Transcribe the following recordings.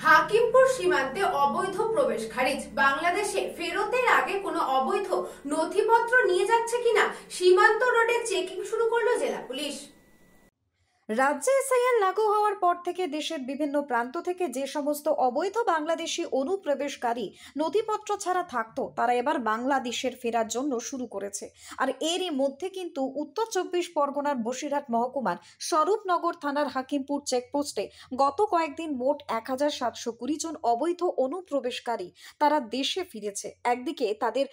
হাকিমপুর সীমান্তে অবৈধ প্রবেশ খারিজ। বাংলাদেশে ফেরতের আগে কোনো অবৈধ নথিপত্র নিয়ে যাচ্ছে কিনা সীমান্ত রোডে চেকিং শুরু করলো জেলা পুলিশ। রাজ্যে এসআইআর লাগু হওয়ার পর থেকে দেশের বিভিন্ন প্রান্ত থেকে যে সমস্ত অবৈধ বাংলাদেশি অনুপ্রবেশকারী নথিপত্র ছাড়া থাকতো তারা এবার বাংলাদেশের ফেরার জন্য শুরু করেছে। আর এরই মধ্যে কিন্তু উত্তর 24 পরগনার বসিরহাট মহকুমার স্বরূপনগর থানার হাকিমপুর চেকপোস্টে গত কয়েকদিন মোট 1720 জন অবৈধ অনুপ্রবেশকারী তারা দেশে ফিরেছে। একদিকে তাদের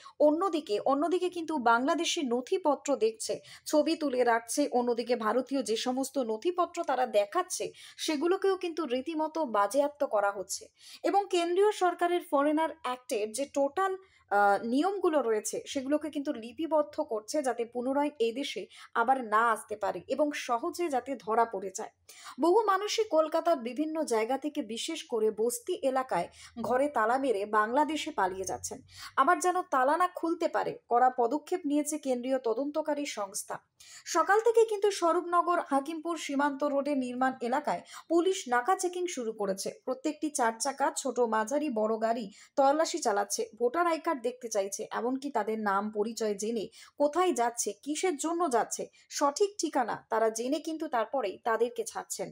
অন্যদিকে কিন্তু বাংলাদেশি নথিপত্র দেখছে, ছবি তুলে রাখছে, অন্যদিকে ভারতীয় যে সমস্ত নথিপত্র তারা দেখাচ্ছে সেগুলোকেও কিন্তু রীতিমতো বাজেয়াপ্ত করা হচ্ছে। এবং কেন্দ্রীয় সরকারের ফরেনার অ্যাক্টের যে টোটাল নিয়মগুলো রয়েছে সেগুলোকে কিন্তু লিপিবদ্ধ করছে যাতে পুনরায় এই দেশে আবার না আসতে পারে এবং সহজে যাতে ধরা পড়ে যায়। বহু মানুষই কলকাতার বিভিন্ন জায়গা থেকে বিশেষ করে বস্তি এলাকায় ঘরে তালা মেরে বাংলাদেশে পালিয়ে যাচ্ছেন। আবার যেন তালা না খুলতে পারে কড়া পদক্ষেপ নিয়েছে কেন্দ্রীয় তদন্তকারী সংস্থা। সকাল থেকে কিন্তু স্বরূপনগর হাকিমপুর সীমান্ত রোডে নির্মাণ এলাকায় পুলিশ নাকা চেকিং শুরু করেছে। প্রত্যেকটি 4 চাকা, ছোট মাঝারি বড় গাড়ি তল্লাশি চালাচ্ছে, ভোটার আই কার্ড দেখতে চাইছে, এমনকি তাদের নাম পরিচয় জেনে কোথায় যাচ্ছে, কিসের জন্য যাচ্ছে, সঠিক ঠিকানা তারা জেনে কিন্তু তারপরেই তাদেরকে ছাড়ছেন।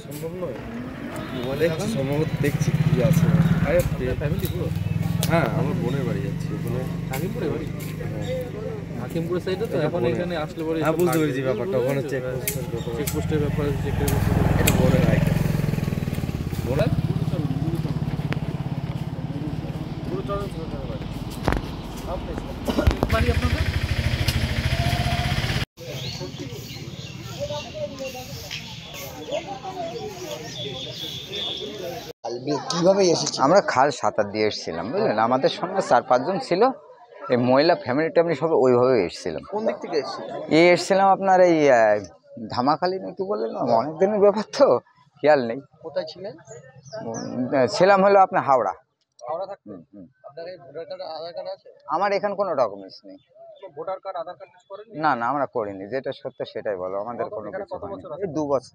সম্ভব নয়, মোবাইলে সম্ভবত দেখছি কি আছে। ফ্যামিলি পুরো? হ্যাঁ, আমার বোনের বাড়ি যাচ্ছি ওখানে। হাকিমপুরে বাড়ি? হাকিমপুরের সাইডে তো এখন এখানে আসলে পরে হ্যাঁ, বুঝতে পেরেছি ব্যাপারটা। ওখানে চেকপোস্টের ব্যাপারে এটা বোনের আই কার্ড। বোনের বাড়ি আপনাদের? কিভাবে এসেছি? আমরা খাল সাঁতার দিয়ে এসেছিলাম, বুঝলেন। আমাদের সঙ্গে 4-5 জন ছিল, এই মহিলা ফ্যামিলি ট্যামিলি সব ওইভাবে এসেছিলাম। কোন দিক থেকে এসেছিলেন? এসেছিলাম আপনার এই ধামাখালি না কি বললেন, অনেক দিনের ব্যাপার তো খেয়াল নেই। কোথায় ছিলেন? ছিলাম হলো আপনার হাওড়া। হাওড়া থাকতেন? আপনার এই ভোটার কার্ড আধার কার্ড আছে? আমার এখানে কোনো ডকুমেন্টস নেই। ভোটার কার্ড আধার কার্ড করেন? না না, আমরা করিনি। যেটা সত্য সেটাই বলো, আমাদের কোনো কিছু হয়নি। এই 2 বছর।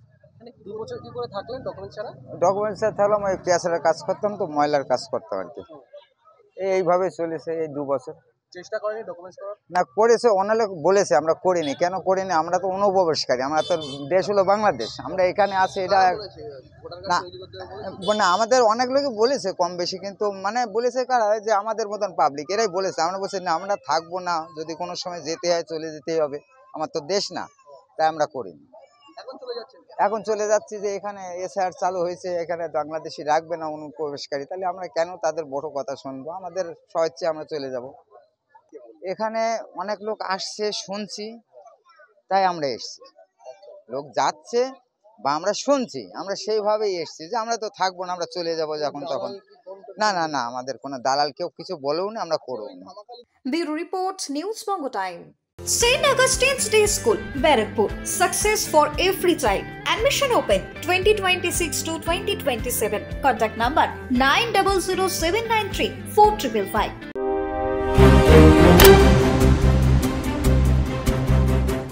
2 বছর কি করে থাকলেন ডকুমেন্ট ছাড়া? ডকুমেন্টস থাকলাম, ওই ক্যাশারের কাজ করতাম তো, ময়লার কাজ করতাম আর কি। এইভাবে চলেছে এই 2 বছর। চেষ্টা করেনি ডকুমেন্টস করার? না, করেছে, অনেকে বলেছে, আমরা করিনি। কেন করিনি? আমরা তো অনুপ্রবেশকারী, আমরা তো দেশ হলো বাংলাদেশ, আমরা এখানে আছি। এটা না না, আমাদের অনেক লোকই বলেছে কম বেশি, কিন্তু মানে বলেছে কারা, যে আমাদের মতন পাবলিক এরাই বলেছে। আমরা বলছি না, আমরা থাকবো না, যদি কোনো সময় যেতে হয় চলে যেতেই হবে, আমার তো দেশ না, তাই আমরা করিনি। এখন চলে যাচ্ছি যে এখানে এসআইআর চালু হয়েছে, এখানে বাংলাদেশি রাখবে না অনুপ্রবেশকারী, তাহলে আমরা কেন তাদের বড় কথা শুনবো? আমাদের স্বেচ্ছা আমরা চলে যাব। এখানে অনেক লোক আসছে শুনছি, তাই আমরা এসছি। লোক যাচ্ছে বা আমরা শুনছি, আমরা সেইভাবেই এসছি যে আমরা তো থাকবো না, আমরা চলে যাব যখন তখন। না না না, আমাদের কোনো দালাল কেউ কিছু বলেও না, আমরা করবো না। Bureau report, news Banga time. St. Augustine's Day School, Barrackpur. Success for every child. Admission open 2026 to 2027. Contact number 900793 4555.